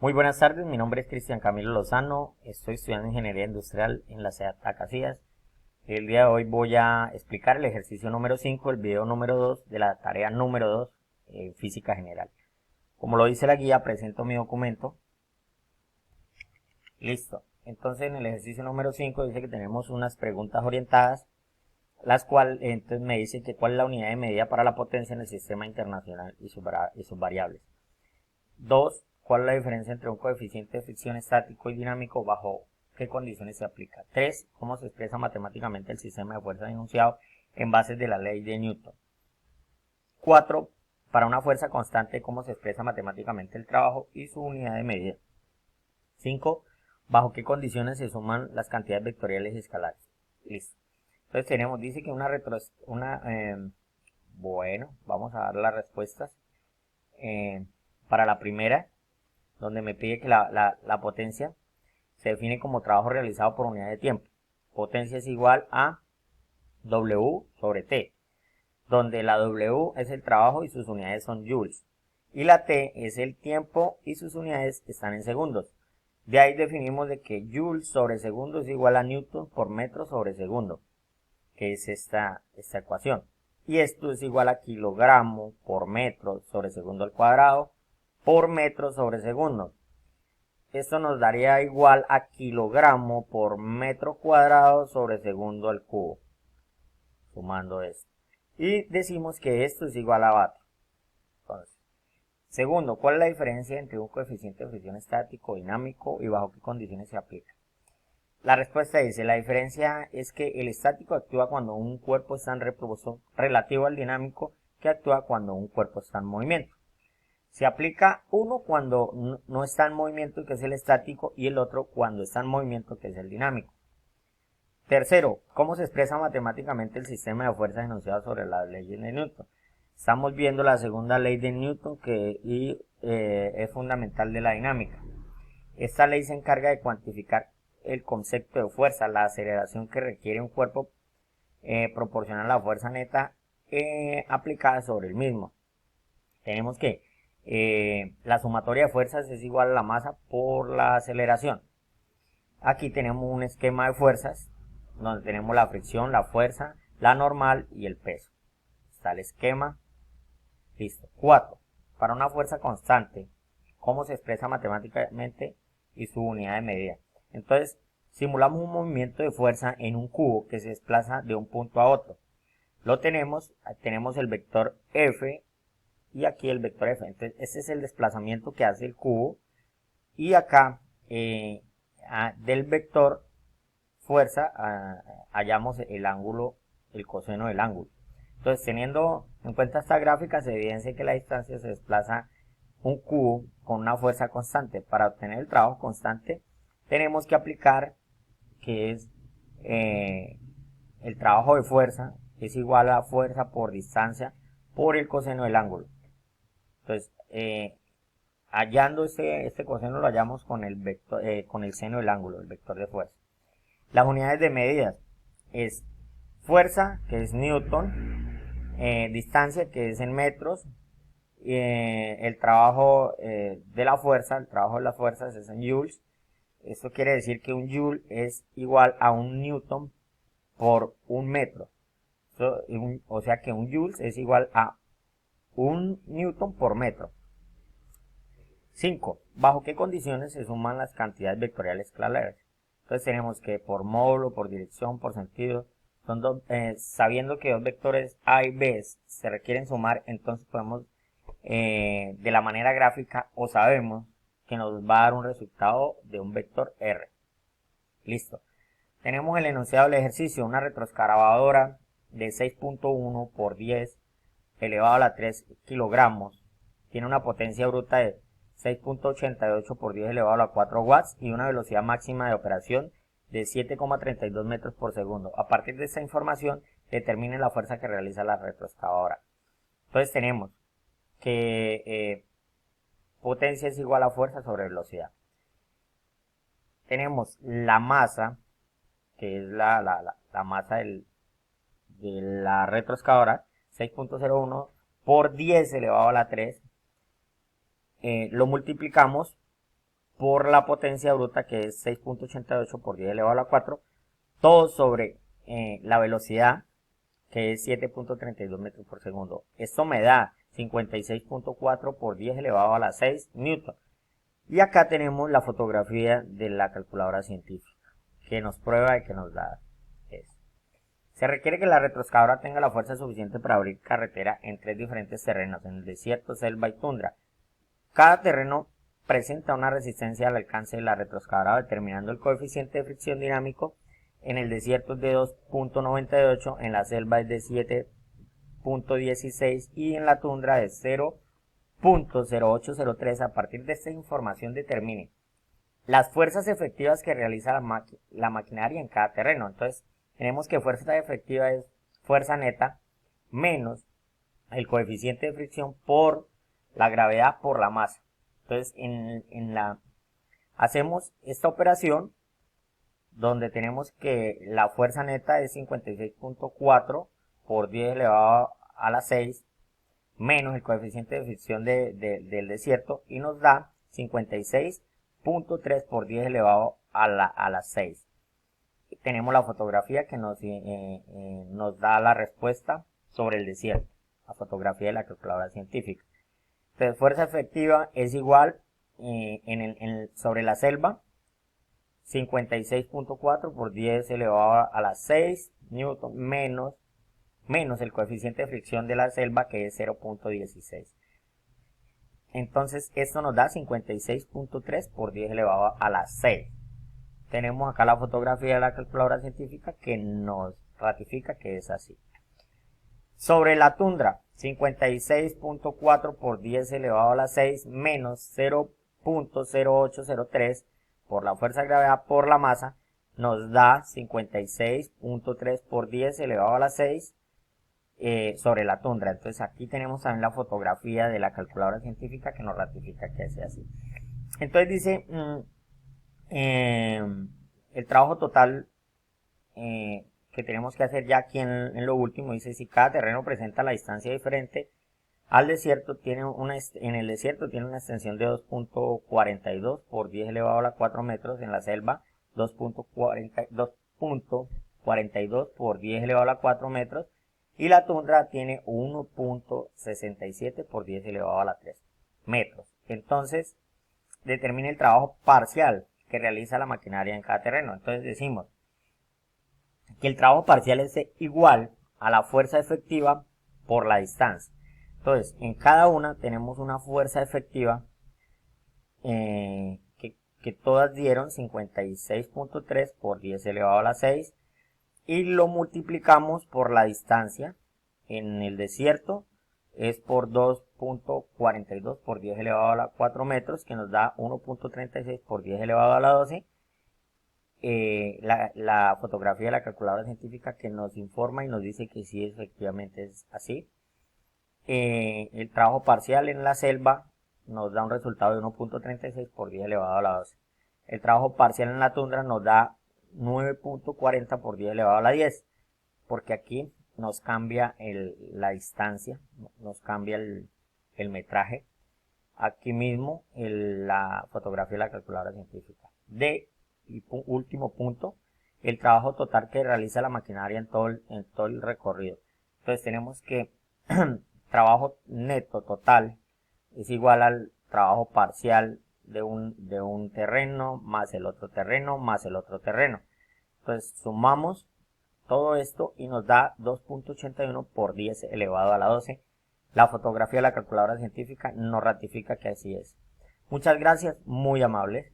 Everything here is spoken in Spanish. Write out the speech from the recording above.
Muy buenas tardes, mi nombre es Cristian Camilo Lozano, estoy estudiando Ingeniería Industrial en la CEA Casillas. El día de hoy voy a explicar el ejercicio número 5, el video número 2 de la tarea número 2, Física General. Como lo dice la guía, presento mi documento. Listo. Entonces en el ejercicio número 5 dice que tenemos unas preguntas orientadas, las cuales entonces me dice que cuál es la unidad de medida para la potencia en el sistema internacional y sus variables. 2. ¿Cuál es la diferencia entre un coeficiente de fricción estático y dinámico? ¿Bajo qué condiciones se aplica? 3. ¿Cómo se expresa matemáticamente el sistema de fuerza enunciado en base de la ley de Newton? 4. Para una fuerza constante, ¿cómo se expresa matemáticamente el trabajo y su unidad de medida? 5. ¿Bajo qué condiciones se suman las cantidades vectoriales y escalares? Listo. Entonces tenemos, dice que bueno, vamos a dar las respuestas. Para la primera, donde me pide que la potencia se define como trabajo realizado por unidad de tiempo. Potencia es igual a W sobre T, donde la W es el trabajo y sus unidades son joules, y la T es el tiempo y sus unidades están en segundos. De ahí definimos de que Joule sobre segundo es igual a Newton por metro sobre segundo, que es esta ecuación. Y esto es igual a kilogramo por metro sobre segundo al cuadrado por metro sobre segundo. Esto nos daría igual a kilogramo por metro cuadrado sobre segundo al cubo, sumando esto. Y decimos que esto es igual a vatio. Entonces, segundo, ¿cuál es la diferencia entre un coeficiente de fricción estático, dinámico y bajo qué condiciones se aplica? La respuesta dice, la diferencia es que el estático actúa cuando un cuerpo está en reposo relativo al dinámico, que actúa cuando un cuerpo está en movimiento. Se aplica uno cuando no está en movimiento, que es el estático, y el otro cuando está en movimiento, que es el dinámico. Tercero, ¿cómo se expresa matemáticamente el sistema de fuerzas enunciado sobre las leyes de Newton? Estamos viendo la segunda ley de Newton es fundamental de la dinámica. Esta ley se encarga de cuantificar el concepto de fuerza, la aceleración que requiere un cuerpo proporciona a la fuerza neta aplicada sobre el mismo. Tenemos que la sumatoria de fuerzas es igual a la masa por la aceleración. Aquí tenemos un esquema de fuerzas donde tenemos la fricción, la fuerza, la normal y el peso. Está el esquema. Listo. 4. Para una fuerza constante, ¿cómo se expresa matemáticamente y su unidad de medida? Entonces, simulamos un movimiento de fuerza en un cubo que se desplaza de un punto a otro. Tenemos el vector F y aquí el vector F. Entonces, este es el desplazamiento que hace el cubo. Y acá, del vector fuerza, hallamos el ángulo, el coseno del ángulo. Entonces, teniendo en cuenta esta gráfica, se evidencia que la distancia se desplaza un cubo con una fuerza constante. Para obtener el trabajo constante, tenemos que aplicar que es el trabajo de fuerza es igual a fuerza por distancia por el coseno del ángulo. Entonces, hallando este coseno lo hallamos con el vector, con el seno del ángulo, el vector de fuerza. Las unidades de medidas es fuerza, que es Newton, distancia, que es en metros, el trabajo de la fuerza, el trabajo de las fuerzas es en joules. Esto quiere decir que un joule es igual a un newton por un metro. O sea que un joule es igual a un newton por metro. 5. ¿Bajo qué condiciones se suman las cantidades vectoriales escalares? Entonces tenemos que por módulo, por dirección, por sentido, sabiendo que dos vectores A y B se requieren sumar, entonces podemos de la manera gráfica o sabemos que nos va a dar un resultado de un vector R. Listo. Tenemos el enunciado del ejercicio, una retroexcavadora de 6.1 por 10 elevado a la 3 kilogramos. Tiene una potencia bruta de 6.88 por 10 elevado a la 4 watts y una velocidad máxima de operación de 7,32 metros por segundo. A partir de esta información, determine la fuerza que realiza la retroexcavadora. Entonces tenemos que potencia es igual a fuerza sobre velocidad. Tenemos la masa, que es la masa de la retroexcavadora, 6.01 por 10 elevado a la 3. Lo multiplicamos por la potencia bruta, que es 6.88 por 10 elevado a la 4, todo sobre la velocidad, que es 7.32 metros por segundo. Esto me da 56.4 por 10 elevado a la 6 newton. Y acá tenemos la fotografía de la calculadora científica, que nos prueba de que nos da eso. Se requiere que la retroexcavadora tenga la fuerza suficiente para abrir carretera en 3 diferentes terrenos, en el desierto, selva y tundra. Cada terreno presenta una resistencia al alcance de la retroexcavadora, determinando el coeficiente de fricción dinámico. En el desierto es de 2.98, en la selva es de 7.16 y en la tundra es 0.0803. A partir de esta información determine las fuerzas efectivas que realiza la maquinaria en cada terreno. Entonces tenemos que fuerza efectiva es fuerza neta menos el coeficiente de fricción por la gravedad por la masa. Entonces hacemos esta operación donde tenemos que la fuerza neta es 56.4 por 10 elevado a la 6 menos el coeficiente de fricción del desierto, y nos da 56.3 por 10 elevado a la 6. Tenemos la fotografía que nos da la respuesta sobre el desierto, la fotografía de la calculadora científica. Entonces, fuerza efectiva es igual sobre la selva, 56.4 por 10 elevado a la 6 newton menos el coeficiente de fricción de la selva, que es 0.16. Entonces esto nos da 56.3 por 10 elevado a la 6. Tenemos acá la fotografía de la calculadora científica que nos ratifica que es así. Sobre la tundra, 56.4 por 10 elevado a la 6 menos 0.0803 por la fuerza de gravedad por la masa, nos da 56.3 por 10 elevado a la 6 sobre la tundra. Entonces aquí tenemos también la fotografía de la calculadora científica que nos ratifica que sea así. Entonces dice el trabajo total que tenemos que hacer ya aquí en lo último. Dice: si cada terreno presenta la distancia diferente al desierto, en el desierto tiene una extensión de 2.42 por 10 elevado a la 4 metros, en la selva 2.42 por 10 elevado a la 4 metros, y la tundra tiene 1.67 por 10 elevado a la 3 metros. Entonces, determine el trabajo parcial que realiza la maquinaria en cada terreno. Entonces decimos que el trabajo parcial es igual a la fuerza efectiva por la distancia. Entonces, en cada una tenemos una fuerza efectiva que todas dieron 56.3 por 10 elevado a la 6, y lo multiplicamos por la distancia. En el desierto es por 2.42 por 10 elevado a la 4 metros, que nos da 1.36 por 10 elevado a la 12. La fotografía de la calculadora científica que nos informa y nos dice que sí, efectivamente es así. El trabajo parcial en la selva nos da un resultado de 1.36 por 10 elevado a la 12. El trabajo parcial en la tundra nos da 9.40 por 10 elevado a la 10, porque aquí nos cambia la distancia, nos cambia el metraje. Aquí mismo la fotografía de la calculadora científica. Y último punto, el trabajo total que realiza la maquinaria en todo el recorrido. Entonces tenemos que trabajo neto total es igual al trabajo parcial de un terreno más el otro terreno más el otro terreno. Entonces sumamos todo esto y nos da 2.81 por 10 elevado a la 12. La fotografía de la calculadora científica nos ratifica que así es. Muchas gracias, muy amables.